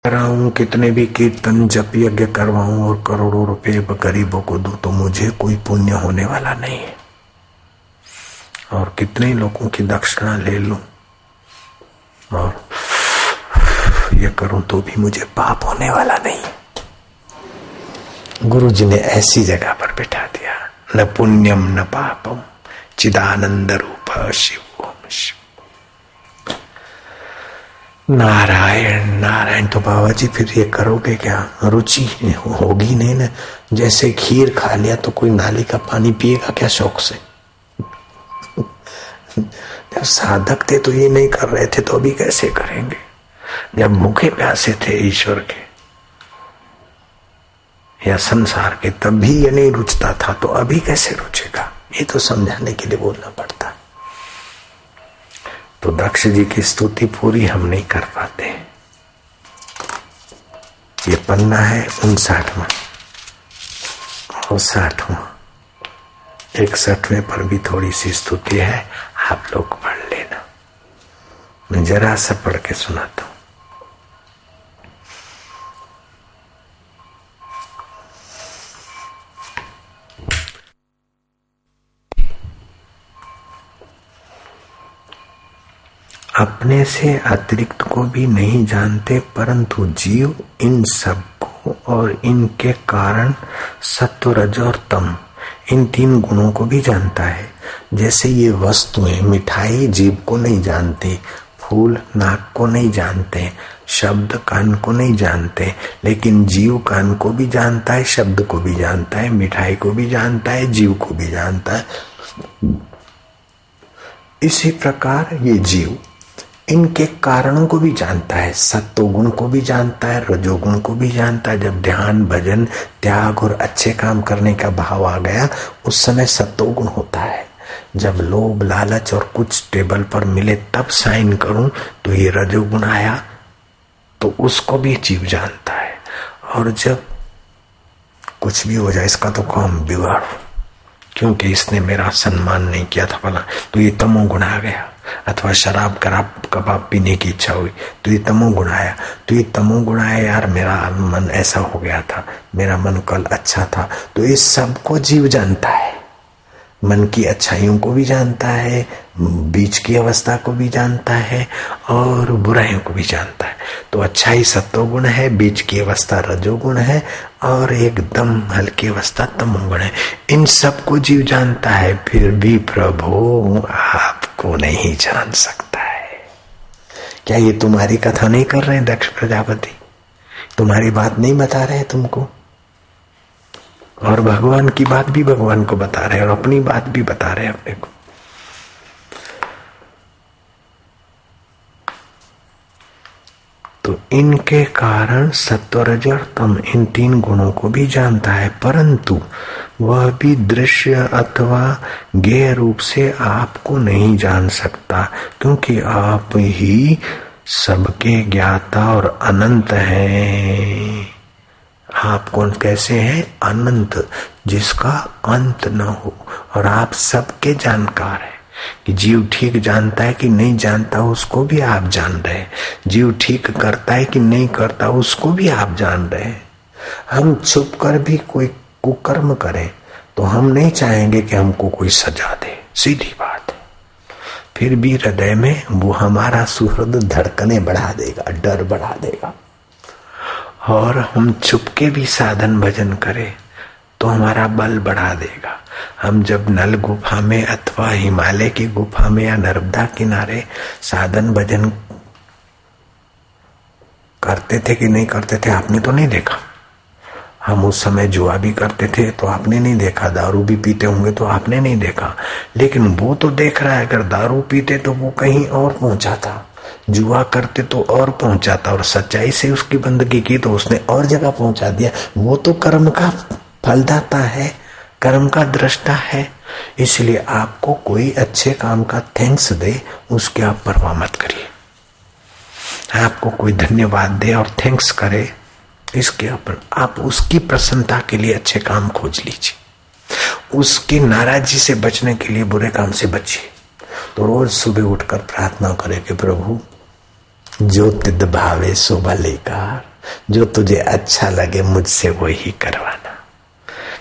कराऊं, कितने भी कीर्तन जप यज्ञ करवाऊं और करोड़ों रुपए गरीबों को दूं तो मुझे कोई पुण्य होने वाला नहीं है। और कितने लोगों की दक्षिणा ले लूं और ये करूं तो भी मुझे पाप होने वाला नहीं है। गुरु जी ने ऐसी जगह पर बैठा दिया, न पुण्यम न पापम चिदानंद रूप शिव ओम शिव। नारायण नारायण। तो बाबा जी फिर ये करोगे क्या? रुचि होगी नहीं ना। जैसे खीर खा लिया तो कोई नाली का पानी पिएगा क्या शौक से? जब साधक थे तो ये नहीं कर रहे थे तो अभी कैसे करेंगे? जब भूखे प्यासे थे ईश्वर के या संसार के तब भी ये नहीं रुचता था तो अभी कैसे रुचेगा? ये तो समझाने के लिए बोलना पड़ता। तो दक्ष जी की स्तुति पूरी हम नहीं कर पाते। ये पन्ना है 59वां और 60वां, 61वें पर भी थोड़ी सी स्तुति है, आप लोग पढ़ लेना। मैं जरा सा पढ़ के सुनाता हूं। अपने से अतिरिक्त को भी नहीं जानते, परंतु जीव इन सब को और इनके कारण सत्व रज और तम इन 3 गुणों को भी जानता है। जैसे ये वस्तुएं, मिठाई जीव को नहीं जानते, फूल नाक को नहीं जानते, शब्द कान को नहीं जानते, लेकिन जीव कान को भी जानता है, शब्द को भी जानता है, मिठाई को भी जानता है, जीव को भी जानता है। इसी प्रकार ये जीव इनके कारणों को भी जानता है, सत्वगुण को भी जानता है, रजोगुण को भी जानता है। जब ध्यान भजन त्याग और अच्छे काम करने का भाव आ गया उस समय सत्वगुण होता है। जब लोभ लालच और कुछ टेबल पर मिले तब साइन करूं तो ये रजोगुण आया, तो उसको भी जीव जानता है। और जब कुछ भी हो जाए, इसका तो काम बिगाड़ो क्योंकि इसने मेरा सम्मान नहीं किया था फला, तो ये तमोगुण आ गया। अथवा शराब कबाब पीने की इच्छा हुई तो ये तमोगुण आया। तो ये तमोगुण आया, यार मेरा मन ऐसा हो गया था, मेरा मन कल अच्छा था। तो इस सब को जीव जानता है। मन की अच्छाइयों को भी जानता है, बीच की अवस्था को भी जानता है और बुराइयों को भी जानता है। तो अच्छाई सत्वगुण है, बीच की अवस्था रजोगुण है और एकदम हल्की अवस्था तमोगुण है। इन सब को जीव जानता है, फिर भी प्रभु आपको नहीं जान सकता है। क्या ये तुम्हारी कथा नहीं कर रहे हैं दक्ष प्रजापति? तुम्हारी बात नहीं बता रहे तुमको? और भगवान की बात भी भगवान को बता रहे हैं और अपनी बात भी बता रहे हैं अपने को। तो इनके कारण सत्व रज और तम इन 3 गुणों को भी जानता है, परंतु वह भी दृश्य अथवा ज्ञेय रूप से आपको नहीं जान सकता, क्योंकि आप ही सबके ज्ञाता और अनंत हैं। आप कौन कैसे हैं? अनंत, जिसका अंत न हो। और आप सबके जानकार हैं कि जीव ठीक जानता है कि नहीं जानता, उसको भी आप जान रहे हैं। जीव ठीक करता है कि नहीं करता, उसको भी आप जान रहे हैं। हम छुप कर भी कोई कुकर्म करें तो हम नहीं चाहेंगे कि हमको कोई सजा दे, सीधी बात है। फिर भी हृदय में वो हमारा सुहृद धड़कने बढ़ा देगा, डर बढ़ा देगा। और हम चुपके भी साधन भजन करें तो हमारा बल बढ़ा देगा। हम जब नल गुफा में अथवा हिमालय की गुफा में या नर्मदा किनारे साधन भजन करते थे कि नहीं करते थे, आपने तो नहीं देखा। हम उस समय जुआ भी करते थे तो आपने नहीं देखा, दारू भी पीते होंगे तो आपने नहीं देखा, लेकिन वो तो देख रहा है। अगर दारू पीते तो वो कहीं और पहुंचा था, जुआ करते तो और पहुंचा था, और सच्चाई से उसकी बंदगी की तो उसने और जगह पहुंचा दिया। वो तो कर्म का फलदाता है, कर्म का दृष्टा है। इसलिए आपको कोई अच्छे काम का थैंक्स दे, उसकी आप परवाह मत करिए। आपको कोई धन्यवाद दे और थैंक्स करे, इसके ऊपर आप उसकी प्रसन्नता के लिए अच्छे काम खोज लीजिए। उसकी नाराजगी से बचने के लिए बुरे काम से बचिए। तो रोज सुबह उठकर प्रार्थना करें कि प्रभु जो तिद भावे सो भलेकार, जो तुझे अच्छा लगे मुझसे वही करवाना।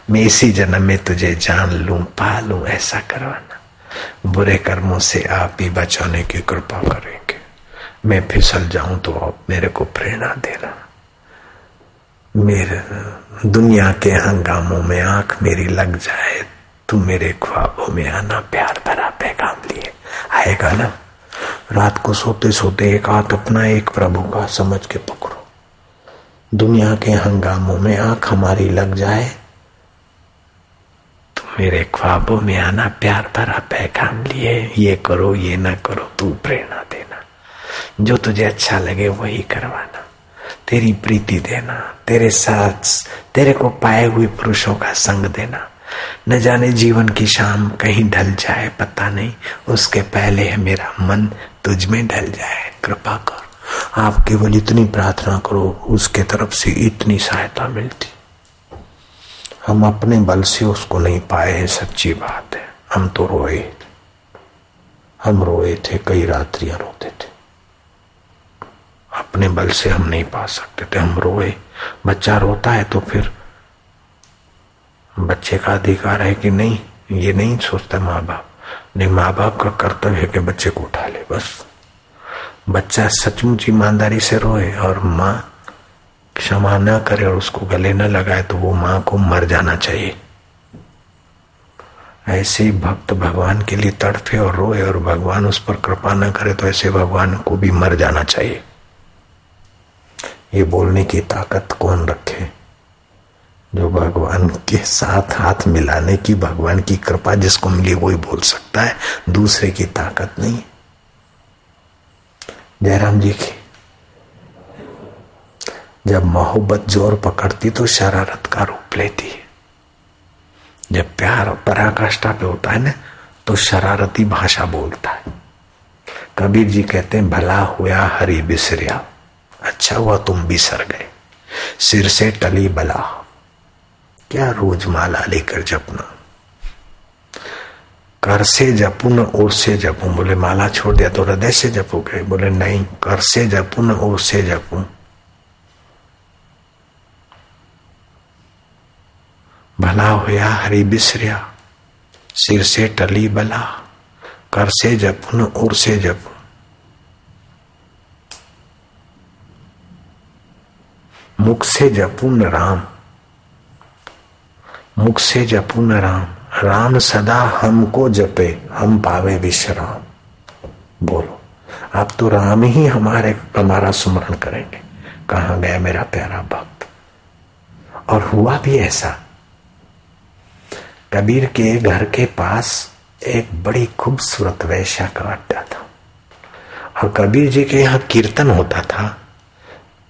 मैं इसी जन्म में तुझे जान लूं पा लूं ऐसा करवाना। बुरे कर्मों से आप ही बचाने की कृपा करेंगे। मैं फिसल जाऊं तो आप मेरे को प्रेरणा देना। मेरे दुनिया के हंगामों में आंख मेरी लग जाए, तू मेरे ख्वाबों में आना, प्यार भरा पैगाम लिए आएगा ना। रात को सोते सोते एक हाथ अपना एक प्रभु का समझ के पकड़ो। दुनिया के हंगामों में आंख हमारी लग जाए, तू मेरे ख्वाबों में आना, प्यार भरा पैगाम लिए। ये करो ये ना करो, तू प्रेरणा देना। जो तुझे अच्छा लगे वही करवाना। तेरी प्रीति देना, तेरे साथ तेरे को पाए हुए पुरुषों का संग देना। न जाने जीवन की शाम कहीं ढल जाए, पता नहीं, उसके पहले है मेरा मन तुझ में ढल जाए। कृपा कर। आप केवल इतनी प्रार्थना करो, उसके तरफ से इतनी सहायता मिलती। हम अपने बल से उसको नहीं पाए हैं, सच्ची बात है। हम तो हम रोए थे, कई रात्रियां रोते थे। अपने बल से हम नहीं पा सकते थे, हम रोए। बच्चा रोता है तो फिर बच्चे का अधिकार है कि नहीं, ये नहीं सोचता माँ बाप। नहीं, माँ बाप का कर्तव्य है कि बच्चे को उठा ले। बस बच्चा सचमुच ईमानदारी से रोए और माँ क्षमा न करे और उसको गले न लगाए तो वो माँ को मर जाना चाहिए। ऐसे ही भक्त भगवान के लिए तड़फे और रोए और भगवान उस पर कृपा न करे तो ऐसे भगवान को भी मर जाना चाहिए। ये बोलने की ताकत कौन रखे? जो भगवान के साथ हाथ मिलाने की, भगवान की कृपा जिसको मिली वही बोल सकता है, दूसरे की ताकत नहीं। जयराम जी की जब मोहब्बत जोर पकड़ती तो शरारत का रूप लेती है। जब प्यार पराकाष्ठा पे होता है ना तो शरारती भाषा बोलता है। कबीर जी कहते हैं, भला हुआ हरि बिसरिया, अच्छा हुआ तुम बिसर गए। सिर से टली बला, क्या रोज माला लेकर जपना। कर से जपू न ओर से जपू। बोले माला छोड़ दिया तो हृदय से जपोगे? बोले नहीं, कर से जपू न ओर से जपू। भला होया हरि बिसरिया, सिर से टली बला, कर से जपू न ओर से जपू। मुख से जपू न राम, मुख से जपू न राम। राम सदा हमको जपे, हम पावे विश्राम। बोलो, आप तो राम ही हमारा स्मरण करेंगे। कहाँ गया मेरा प्यारा भक्त? और हुआ भी ऐसा। कबीर के घर के पास एक बड़ी खूबसूरत वैश्या का अड्डा था और कबीर जी के यहाँ कीर्तन होता था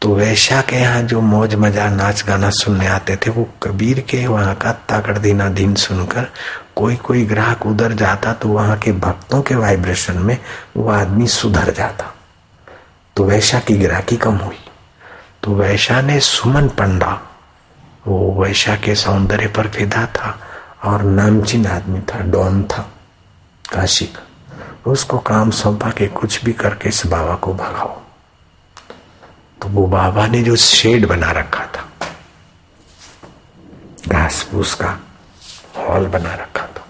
तो वैश्या के यहाँ जो मौज मजा नाच गाना सुनने आते थे वो कबीर के वहां का ताकड़ दीना दिन सुनकर कोई ग्राहक उधर जाता तो वहां के भक्तों के वाइब्रेशन में वो आदमी सुधर जाता। तो वैश्या की ग्राहकी कम हुई। तो वैश्या ने सुमन पंडा, वो वैश्या के सौंदर्य पर फिदा था और नामचीन आदमी था, डॉन था काशी का। उसको काम सौंपा के कुछ भी करके इस बाबा को भगाओ। तो वो बाबा ने जो शेड बना रखा था, घास फूस का हॉल बना रखा था,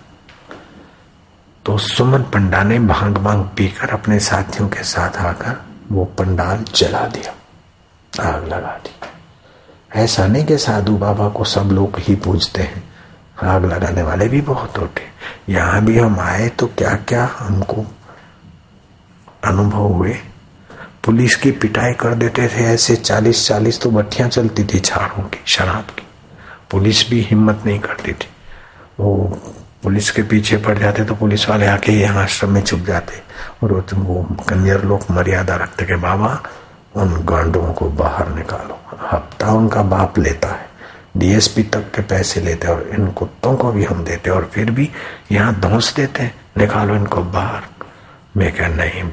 तो सुमन पंडा ने भांग भांग पीकर अपने साथियों के साथ आकर वो पंडाल जला दिया, आग लगा दी। ऐसा नहीं कि साधु बाबा को सब लोग ही पूजते हैं, आग लगाने वाले भी बहुत होते। यहां भी हम आए तो क्या क्या हमको अनुभव हुए। पुलिस की पिटाई कर देते थे ऐसे 40-40 तो भट्टियां चलती थी झाड़ों की, शराब की। पुलिस भी हिम्मत नहीं करती थी। वो पुलिस के पीछे पड़ जाते तो पुलिस वाले आके यहाँ आश्रम में छुप जाते और वो कंजर लोग मर्यादा रखते कि बाबा उन गांडों को बाहर निकालो। हफ्ता उनका बाप लेता है, डीएसपी तक के पैसे लेते और इन कुत्तों को भी हम देते और फिर भी यहाँ धौंस देते, निकालो इनको बाहर। मैं क्या नहीं,